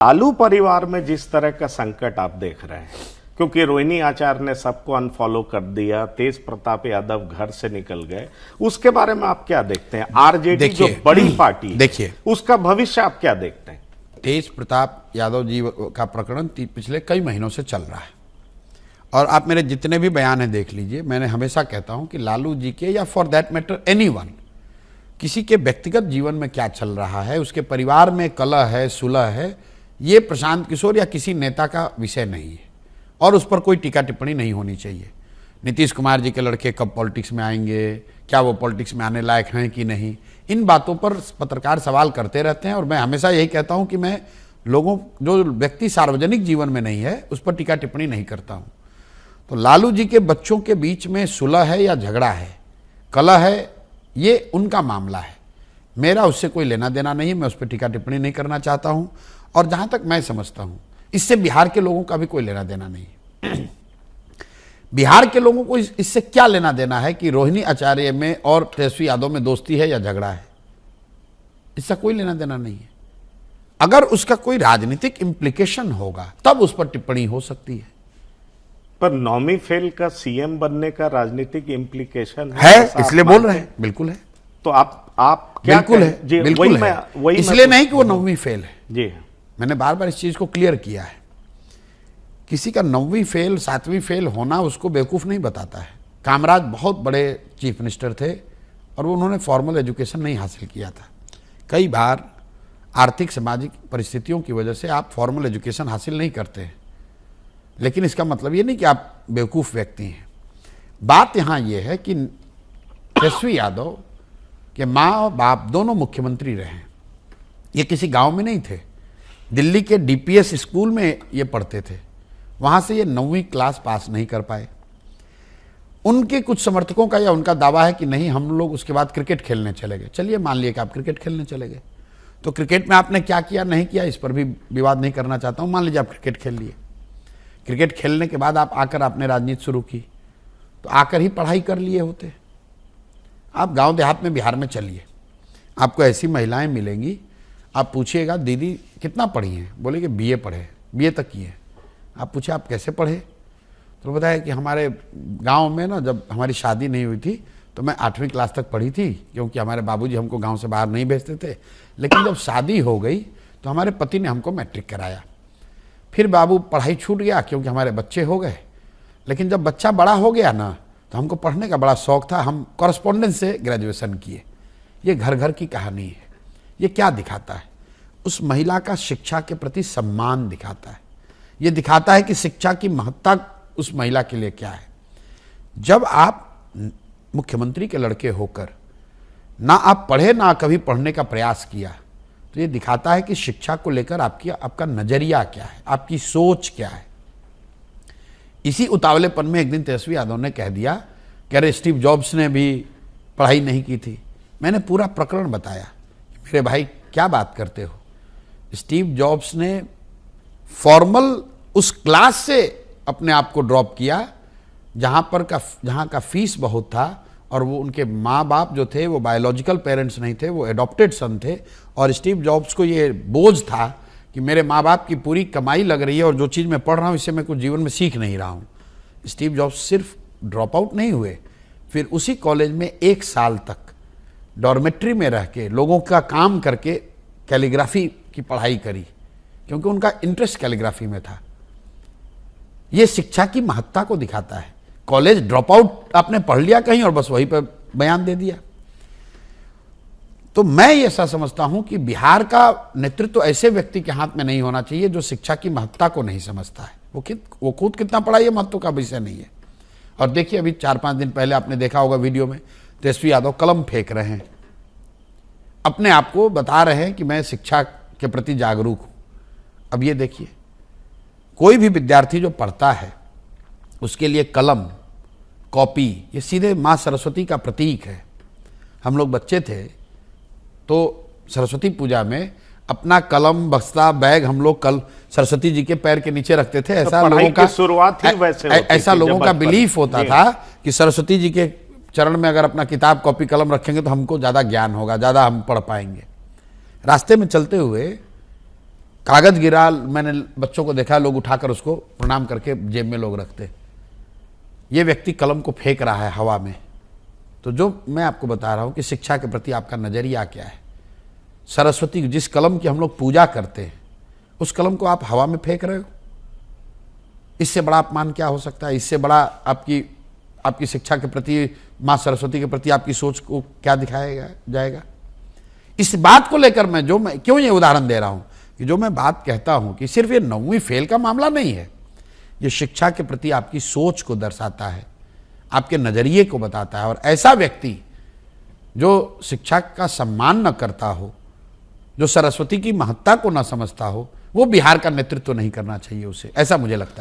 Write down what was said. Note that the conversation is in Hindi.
लालू परिवार में जिस तरह का संकट आप देख रहे हैं, क्योंकि रोहिणी आचार्य ने सबको अनफॉलो कर दिया, तेज प्रताप यादव घर से निकल गए, उसके बारे में आप क्या देखते हैं? आरजेडी जो बड़ी पार्टी देखिए, उसका भविष्य आप क्या देखते हैं? तेज प्रताप यादव जी का प्रकरण पिछले कई महीनों से चल रहा है और आप मेरे जितने भी बयान हैं देख लीजिए। मैंने हमेशा कहता हूं कि लालू जी के या फॉर दैट मैटर एनीवन, किसी के व्यक्तिगत जीवन में क्या चल रहा है, उसके परिवार में कलह है, सुलह है, ये प्रशांत किशोर या किसी नेता का विषय नहीं है और उस पर कोई टीका टिप्पणी नहीं होनी चाहिए। नीतीश कुमार जी के लड़के कब पॉलिटिक्स में आएंगे, क्या वो पॉलिटिक्स में आने लायक हैं कि नहीं, इन बातों पर पत्रकार सवाल करते रहते हैं और मैं हमेशा यही कहता हूं कि मैं लोगों, जो व्यक्ति सार्वजनिक जीवन में नहीं है, उस पर टीका टिप्पणी नहीं करता हूं। तो लालू जी के बच्चों के बीच में सुलह है या झगड़ा है, कलह है, ये उनका मामला है, मेरा उससे कोई लेना देना नहीं है, मैं उस पर टीका टिप्पणी नहीं करना चाहता हूं। और जहां तक मैं समझता हूं, इससे बिहार के लोगों का भी कोई लेना देना नहीं है। बिहार के लोगों को इससे क्या लेना देना है कि रोहिणी आचार्य में और तेजस्वी यादव में दोस्ती है या झगड़ा है, इससे कोई लेना देना नहीं है। अगर उसका कोई राजनीतिक इंप्लीकेशन होगा तब उस पर टिप्पणी हो सकती है। पर नौमी फेल का सीएम बनने का राजनीतिक इंप्लीकेशन है, इसलिए बोल रहे हैं। बिल्कुल है। तो आप क्या बिल्कुल है जी, बिल्कुल है। इसलिए नहीं कि वो नौवीं फेल है जी, मैंने बार बार इस चीज को क्लियर किया है। किसी का 9वीं फेल 7वीं फेल होना उसको बेवकूफ नहीं बताता है। कामराज बहुत बड़े चीफ मिनिस्टर थे और वो उन्होंने फॉर्मल एजुकेशन नहीं हासिल किया था। कई बार आर्थिक सामाजिक परिस्थितियों की वजह से आप फॉर्मल एजुकेशन हासिल नहीं करते हैं, लेकिन इसका मतलब ये नहीं कि आप बेवकूफ व्यक्ति हैं। बात यहाँ ये है कि तेजस्वी यादव के माँ और बाप दोनों मुख्यमंत्री रहे हैं। ये किसी गांव में नहीं थे, दिल्ली के डीपीएस स्कूल में ये पढ़ते थे, वहां से ये 9वीं क्लास पास नहीं कर पाए। उनके कुछ समर्थकों का या उनका दावा है कि नहीं, हम लोग उसके बाद क्रिकेट खेलने चले गए। चलिए मान लिया कि आप क्रिकेट खेलने चले गए, तो क्रिकेट में आपने क्या किया नहीं किया इस पर भी विवाद नहीं करना चाहता हूं। मान लीजिए आप क्रिकेट खेल लिए, क्रिकेट खेलने के बाद आप आकर आपने राजनीति शुरू की, तो आकर ही पढ़ाई कर लिए होते। आप गांव देहात में बिहार में चलिए, आपको ऐसी महिलाएं मिलेंगी, आप पूछिएगा दीदी कितना पढ़ी हैं, बोले कि बीए पढ़े, बीए तक की है। आप पूछे आप कैसे पढ़े, तो बताया कि हमारे गांव में ना जब हमारी शादी नहीं हुई थी तो मैं 8वीं क्लास तक पढ़ी थी, क्योंकि हमारे बाबूजी हमको गांव से बाहर नहीं भेजते थे। लेकिन जब शादी हो गई तो हमारे पति ने हमको मैट्रिक कराया, फिर बाबू पढ़ाई छूट गया क्योंकि हमारे बच्चे हो गए। लेकिन जब बच्चा बड़ा हो गया ना तो हमको पढ़ने का बड़ा शौक था, हम कॉरेस्पॉन्डेंस से ग्रेजुएशन किए। ये घर घर की कहानी है। ये क्या दिखाता है? उस महिला का शिक्षा के प्रति सम्मान दिखाता है। ये दिखाता है कि शिक्षा की महत्ता उस महिला के लिए क्या है। जब आप मुख्यमंत्री के लड़के होकर ना आप पढ़े ना कभी पढ़ने का प्रयास किया, तो ये दिखाता है कि शिक्षा को लेकर आपका नजरिया क्या है, आपकी सोच क्या है। इसी उतावलेपन में एक दिन तेजस्वी यादव ने कह दिया कि अरे स्टीव जॉब्स ने भी पढ़ाई नहीं की थी। मैंने पूरा प्रकरण बताया, मेरे भाई क्या बात करते हो। स्टीव जॉब्स ने फॉर्मल उस क्लास से अपने आप को ड्रॉप किया जहां का फीस बहुत था, और वो उनके माँ बाप जो थे वो बायोलॉजिकल पेरेंट्स नहीं थे, वो एडॉप्टेड सन थे। और स्टीव जॉब्स को ये बोझ था कि मेरे माँ बाप की पूरी कमाई लग रही है और जो चीज़ मैं पढ़ रहा हूँ इससे मैं कुछ जीवन में सीख नहीं रहा हूँ। स्टीव जॉब्स सिर्फ ड्रॉप आउट नहीं हुए, फिर उसी कॉलेज में 1 साल तक डॉर्मेट्री में रह के लोगों का काम करके कैलीग्राफी की पढ़ाई करी, क्योंकि उनका इंटरेस्ट कैलीग्राफी में था। यह शिक्षा की महत्ता को दिखाता है। कॉलेज ड्रॉप आउट आपने पढ़ लिया कहीं और बस वहीं पर बयान दे दिया। तो मैं ऐसा समझता हूं कि बिहार का नेतृत्व ऐसे व्यक्ति के हाथ में नहीं होना चाहिए जो शिक्षा की महत्ता को नहीं समझता है। वो खुद कितना पढ़ा ये महत्व का विषय नहीं है। और देखिए अभी 4-5 दिन पहले आपने देखा होगा वीडियो में, तेजस्वी यादव कलम फेंक रहे हैं, अपने आप को बता रहे हैं कि मैं शिक्षा के प्रति जागरूक हूं। अब ये देखिए, कोई भी विद्यार्थी जो पढ़ता है उसके लिए कलम कॉपी ये सीधे माँ सरस्वती का प्रतीक है। हम लोग बच्चे थे तो सरस्वती पूजा में अपना कलम बस्ता बैग हम लोग कल सरस्वती जी के पैर के नीचे रखते थे। ऐसा लोगों का शुरुआत ही वैसे ऐसा लोगों का बिलीफ होता था कि सरस्वती जी के चरण में अगर अपना किताब कॉपी कलम रखेंगे तो हमको ज्यादा ज्ञान होगा, ज्यादा हम पढ़ पाएंगे। रास्ते में चलते हुए कागज गिरा, मैंने बच्चों को देखा, लोग उठाकर उसको प्रणाम करके जेब में लोग रखते। ये व्यक्ति कलम को फेंक रहा है हवा में। तो जो मैं आपको बता रहा हूं कि शिक्षा के प्रति आपका नजरिया क्या है। सरस्वती, जिस कलम की हम लोग पूजा करते हैं, उस कलम को आप हवा में फेंक रहे हो। इससे बड़ा अपमान क्या हो सकता है? इससे बड़ा आपकी शिक्षा के प्रति, माँ सरस्वती के प्रति आपकी सोच को क्या दिखाया जाएगा? इस बात को लेकर मैं क्यों ये उदाहरण दे रहा हूं कि जो मैं बात कहता हूं कि सिर्फ ये 9वीं फेल का मामला नहीं है, ये शिक्षा के प्रति आपकी सोच को दर्शाता है, आपके नजरिए को बताता है। और ऐसा व्यक्ति जो शिक्षा का सम्मान न करता हो, जो सरस्वती की महत्ता को न समझता हो, वो बिहार का नेतृत्व नहीं करना चाहिए उसे, ऐसा मुझे लगता है।